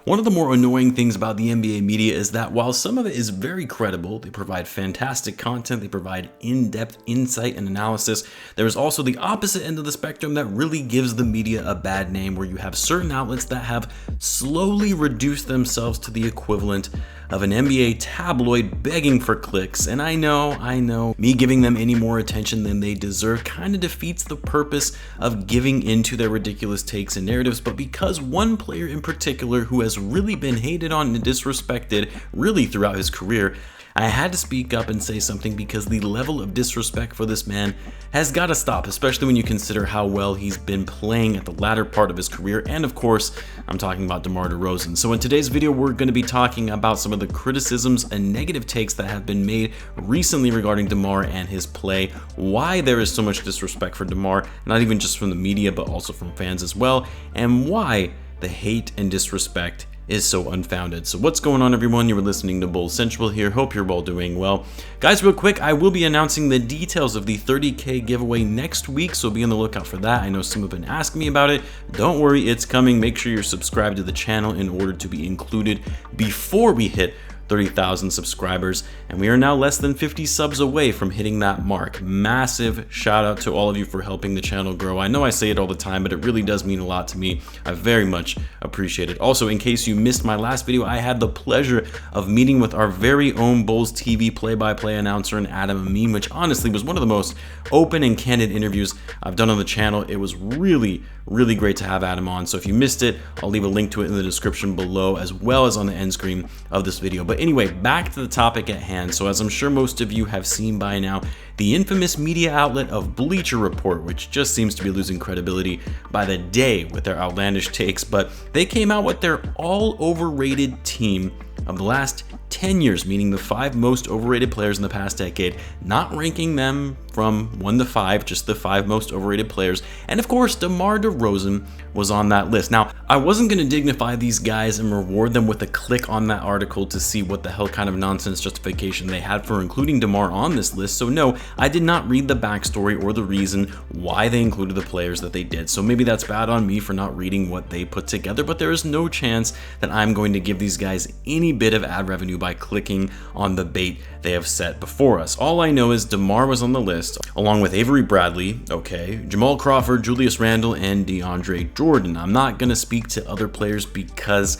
One of the more annoying things about the NBA media is that while some of it is very credible, they provide fantastic content, they provide in-depth insight and analysis, there is also the opposite end of the spectrum that really gives the media a bad name, where you have certain outlets that have slowly reduced themselves to the equivalent of an NBA tabloid begging for clicks. And I know, me giving them any more attention than they deserve kind of defeats the purpose of giving into their ridiculous takes and narratives. But because one player in particular who has really been hated on and disrespected really throughout his career, I had to speak up and say something, because the level of disrespect for this man has got to stop, especially when you consider how well he's been playing at the latter part of his career. And of course, I'm talking about DeMar DeRozan. So in today's video, we're going to be talking about some of the criticisms and negative takes that have been made recently regarding DeMar and his play, why there is so much disrespect for DeMar, not even just from the media, but also from fans as well, and why the hate and disrespect is so unfounded. So what's going on, everyone? You were listening to Bulls Central here. Hope you're all doing well. Guys, real quick, I will be announcing the details of the 30K giveaway next week, so be on the lookout for that. I know some have been asking me about it. Don't worry, it's coming. Make sure you're subscribed to the channel in order to be included before we hit 30,000 subscribers, and we are now less than 50 subs away from hitting that mark. Massive shout out to all of you for helping the channel grow. I know I say it all the time, but it really does mean a lot to me. I very much appreciate it. Also, in case you missed my last video, I had the pleasure of meeting with our very own Bulls TV play-by-play announcer and Adam Amin, which honestly was one of the most open and candid interviews I've done on the channel. It was really great to have Adam on. So if you missed it, I'll leave a link to it in the description below, as well as on the end screen of this video. But anyway, back to the topic at hand. So as I'm sure most of you have seen by now, the infamous media outlet of Bleacher Report, which just seems to be losing credibility by the day with their outlandish takes, but they came out with their all overrated team of the last 10 years, meaning the 5 most overrated players in the past decade, not ranking them from 1 to 5, just the 5 most overrated players. And of course, DeMar DeRozan was on that list. Now, I wasn't going to dignify these guys and reward them with a click on that article to see what the hell kind of nonsense justification they had for including DeMar on this list. So no, I did not read the backstory or the reason why they included the players that they did. So maybe that's bad on me for not reading what they put together, but there is no chance that I'm going to give these guys any bit of ad revenue by clicking on the bait they have set before us. All I know is DeMar was on the list, along with Avery Bradley, okay, Jamal Crawford, Julius Randle, and DeAndre Jordan. I'm not going to speak to other players because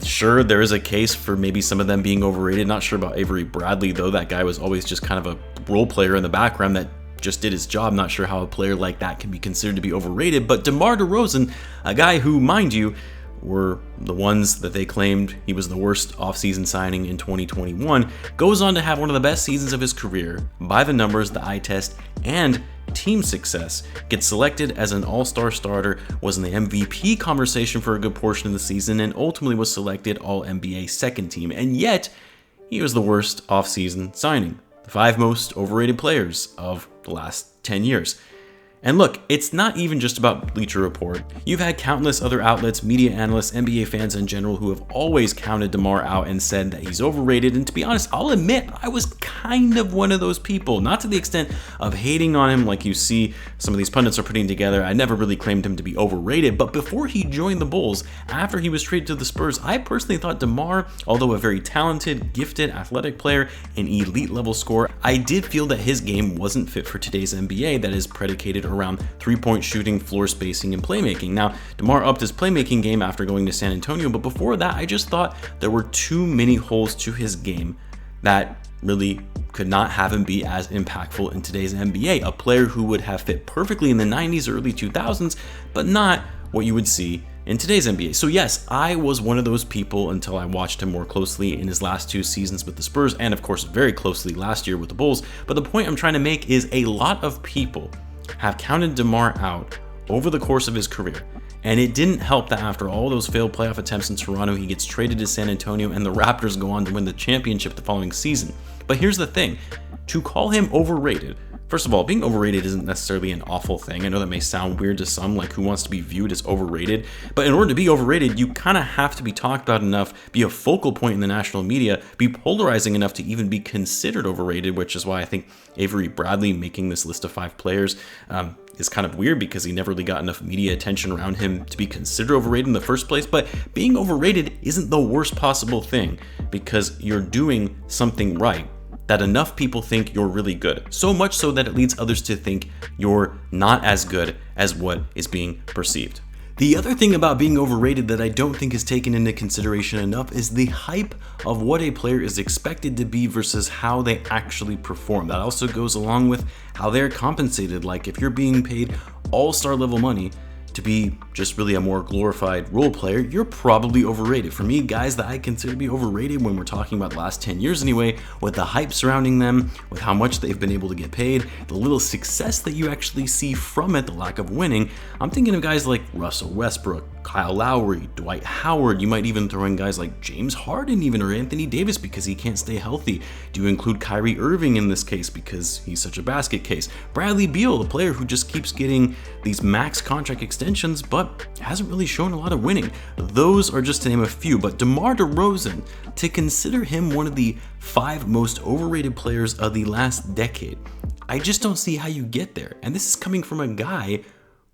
sure, there is a case for maybe some of them being overrated. Not sure about Avery Bradley, though. That guy was always just kind of a role player in the background that just did his job. Not sure how a player like that can be considered to be overrated. But DeMar DeRozan, a guy who, mind you, were the ones that they claimed he was the worst offseason signing in 2021, goes on to have one of the best seasons of his career by the numbers, the eye test, and team success. Gets selected as an all-star starter, was in the MVP conversation for a good portion of the season, and ultimately was selected All-NBA second team. And yet, he was the worst offseason signing. The 5 most overrated players of the last 10 years. And look, it's not even just about Bleacher Report. You've had countless other outlets, media analysts, NBA fans in general who have always counted DeMar out and said that he's overrated. And to be honest, I'll admit I was kind of one of those people. Not to the extent of hating on him like you see some of these pundits are putting together. I never really claimed him to be overrated. But before he joined the Bulls, after he was traded to the Spurs, I personally thought DeMar, although a very talented, gifted, athletic player, an elite level scorer, I did feel that his game wasn't fit for today's NBA that is predicated around 3-point shooting, floor spacing, and playmaking. Now, DeMar upped his playmaking game after going to San Antonio, but before that, I just thought there were too many holes to his game that really could not have him be as impactful in today's NBA. A player who would have fit perfectly in the 90s, early 2000s, but not what you would see in today's NBA. So yes, I was one of those people until I watched him more closely in his last 2 seasons with the Spurs, and of course very closely last year with the Bulls. But the point I'm trying to make is a lot of people have counted DeMar out over the course of his career. And it didn't help that after all those failed playoff attempts in Toronto, he gets traded to San Antonio and the Raptors go on to win the championship the following season. But here's the thing, to call him overrated First of all, being overrated isn't necessarily an awful thing. I know that may sound weird to some, like who wants to be viewed as overrated, but in order to be overrated, you kind of have to be talked about enough, be a focal point in the national media, be polarizing enough to even be considered overrated, which is why I think Avery Bradley making this list of 5 players is kind of weird because he never really got enough media attention around him to be considered overrated in the first place. But being overrated isn't the worst possible thing because you're doing something right that enough people think you're really good. So much so that it leads others to think you're not as good as what is being perceived. The other thing about being overrated that I don't think is taken into consideration enough is the hype of what a player is expected to be versus how they actually perform. That also goes along with how they're compensated. Like if you're being paid all-star level money to be just really a more glorified role player, you're probably overrated. For me, guys that I consider to be overrated when we're talking about the last 10 years anyway, with the hype surrounding them, with how much they've been able to get paid, the little success that you actually see from it, the lack of winning, I'm thinking of guys like Russell Westbrook, Kyle Lowry, Dwight Howard. You might even throw in guys like James Harden even, or Anthony Davis because he can't stay healthy. Do you include Kyrie Irving in this case because he's such a basket case? Bradley Beal, the player who just keeps getting these max contract extensions but hasn't really shown a lot of winning. Those are just to name a few, but DeMar DeRozan, to consider him one of the 5 most overrated players of the last decade, I just don't see how you get there. And this is coming from a guy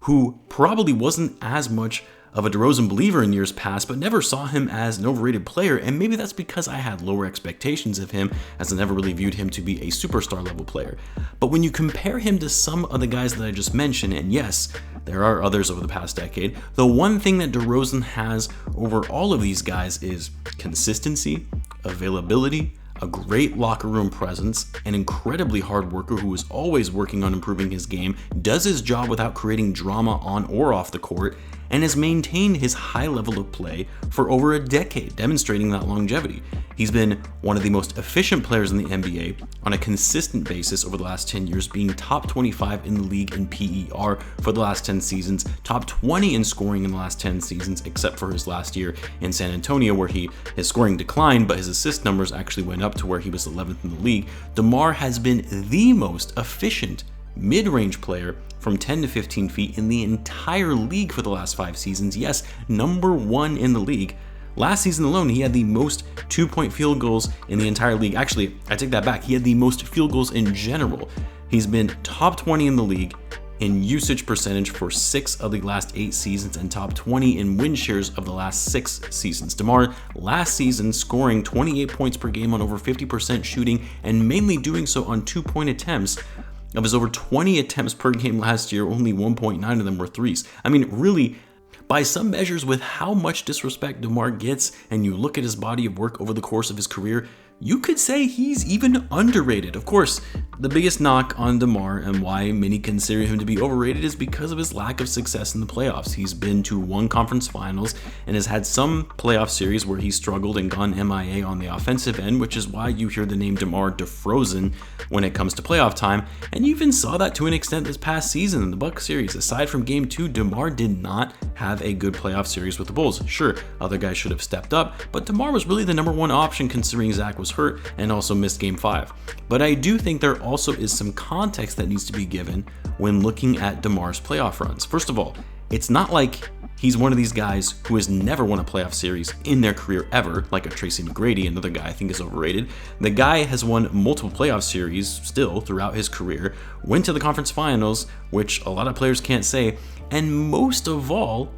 who probably wasn't as much of a DeRozan believer in years past, but never saw him as an overrated player, and maybe that's because I had lower expectations of him, as I never really viewed him to be a superstar level player. But when you compare him to some of the guys that I just mentioned, and yes, there are others over the past decade, the one thing that DeRozan has over all of these guys is consistency, availability, a great locker room presence, an incredibly hard worker who is always working on improving his game, does his job without creating drama on or off the court, and has maintained his high level of play for over a decade, demonstrating that longevity. He's been one of the most efficient players in the NBA on a consistent basis over the last 10 years, being top 25 in the league in PER for the last 10 seasons, top 20 in scoring in the last 10 seasons, except for his last year in San Antonio where his scoring declined, but his assist numbers actually went up to where he was 11th in the league. DeMar has been the most efficient mid-range player from 10 to 15 feet in the entire league for the last 5 seasons. Yes, number 1 in the league. Last season alone, he had the most 2-point field goals in the entire league. Actually, I take that back. He had the most field goals in general. He's been top 20 in the league in usage percentage for 6 of the last 8 seasons and top 20 in win shares of the last 6 seasons. DeMar last season scoring 28 points per game on over 50% shooting and mainly doing so on 2-point attempts. Of his over 20 attempts per game last year, only 1.9 of them were threes. I mean, really, by some measures, with how much disrespect DeMar gets, and you look at his body of work over the course of his career, you could say he's even underrated. Of course, the biggest knock on DeMar and why many consider him to be overrated is because of his lack of success in the playoffs. He's been to 1 conference finals and has had some playoff series where he's struggled and gone MIA on the offensive end, which is why you hear the name DeMar DeFrozen when it comes to playoff time. And you even saw that to an extent this past season in the Bucks series. Aside from Game 2, DeMar did not have a good playoff series with the Bulls. Sure, other guys should have stepped up, but DeMar was really the number 1 option considering Zach was hurt and also missed Game 5. But I do think there also is some context that needs to be given when looking at DeMar's playoff runs. First of all, it's not like he's one of these guys who has never won a playoff series in their career ever, like a Tracy McGrady, another guy I think is overrated. The guy has won multiple playoff series still throughout his career, went to the conference finals, which a lot of players can't say, and most of all,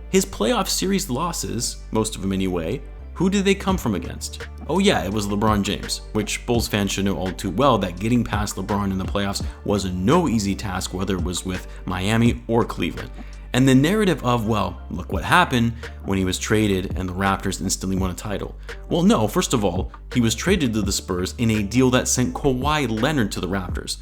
his playoff series losses, most of them anyway, who did they come from against? Oh yeah, it was LeBron James, which Bulls fans should know all too well that getting past LeBron in the playoffs was no easy task, whether it was with Miami or Cleveland. And the narrative of, well, look what happened when he was traded and the Raptors instantly won a title. Well, no, first of all, he was traded to the Spurs in a deal that sent Kawhi Leonard to the Raptors.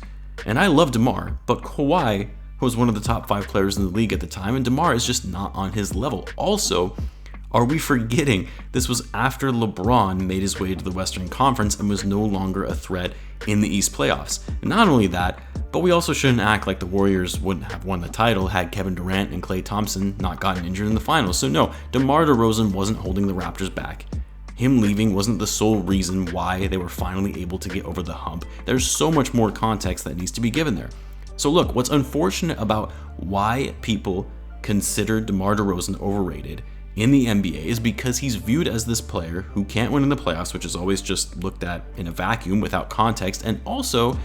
And I love DeMar, but Kawhi was one of the top 5 players in the league at the time, and DeMar is just not on his level. Also, are we forgetting this was after LeBron made his way to the Western Conference and was no longer a threat in the East playoffs? And not only that, but we also shouldn't act like the Warriors wouldn't have won the title had Kevin Durant and Klay Thompson not gotten injured in the finals. So no, DeMar DeRozan wasn't holding the Raptors back. him leaving wasn't the sole reason why they were finally able to get over the hump. There's so much more context that needs to be given there. So look, what's unfortunate about why people consider DeMar DeRozan overrated in the NBA is because he's viewed as this player who can't win in the playoffs, which is always just looked at in a vacuum without context, and also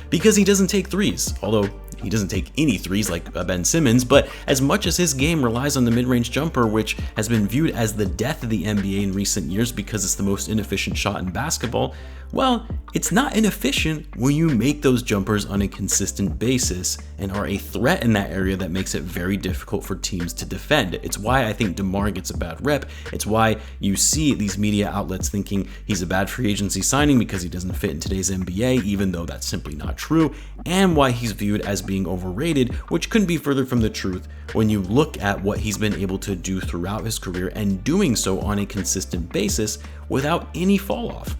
because he doesn't take threes, although he doesn't take any threes like Ben Simmons, but as much as his game relies on the mid-range jumper, which has been viewed as the death of the NBA in recent years because it's the most inefficient shot in basketball, well, it's not inefficient when you make those jumpers on a consistent basis and are a threat in that area that makes it very difficult for teams to defend. It's why I think DeMar gets a bad rep. It's why you see these media outlets thinking he's a bad free agency signing because he doesn't fit in today's NBA, even though that's simply not true, and why he's viewed as being overrated, which couldn't be further from the truth when you look at what he's been able to do throughout his career and doing so on a consistent basis without any fall off.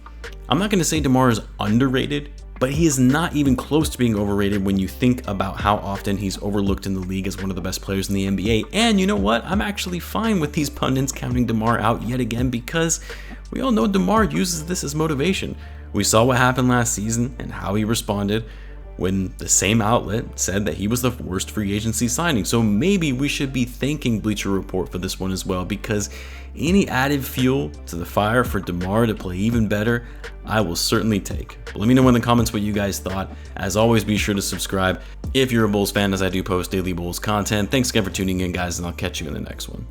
I'm not going to say DeMar is underrated, but he is not even close to being overrated when you think about how often he's overlooked in the league as one of the best players in the NBA. And you know what? I'm actually fine with these pundits counting DeMar out yet again because we all know DeMar uses this as motivation. We saw what happened last season and how he responded when the same outlet said that he was the worst free agency signing. So maybe we should be thanking Bleacher Report for this one as well, because any added fuel to the fire for DeMar to play even better, I will certainly take. But let me know in the comments what you guys thought. As always, be sure to subscribe if you're a Bulls fan, as I do post daily Bulls content. Thanks again for tuning in, guys, and I'll catch you in the next one.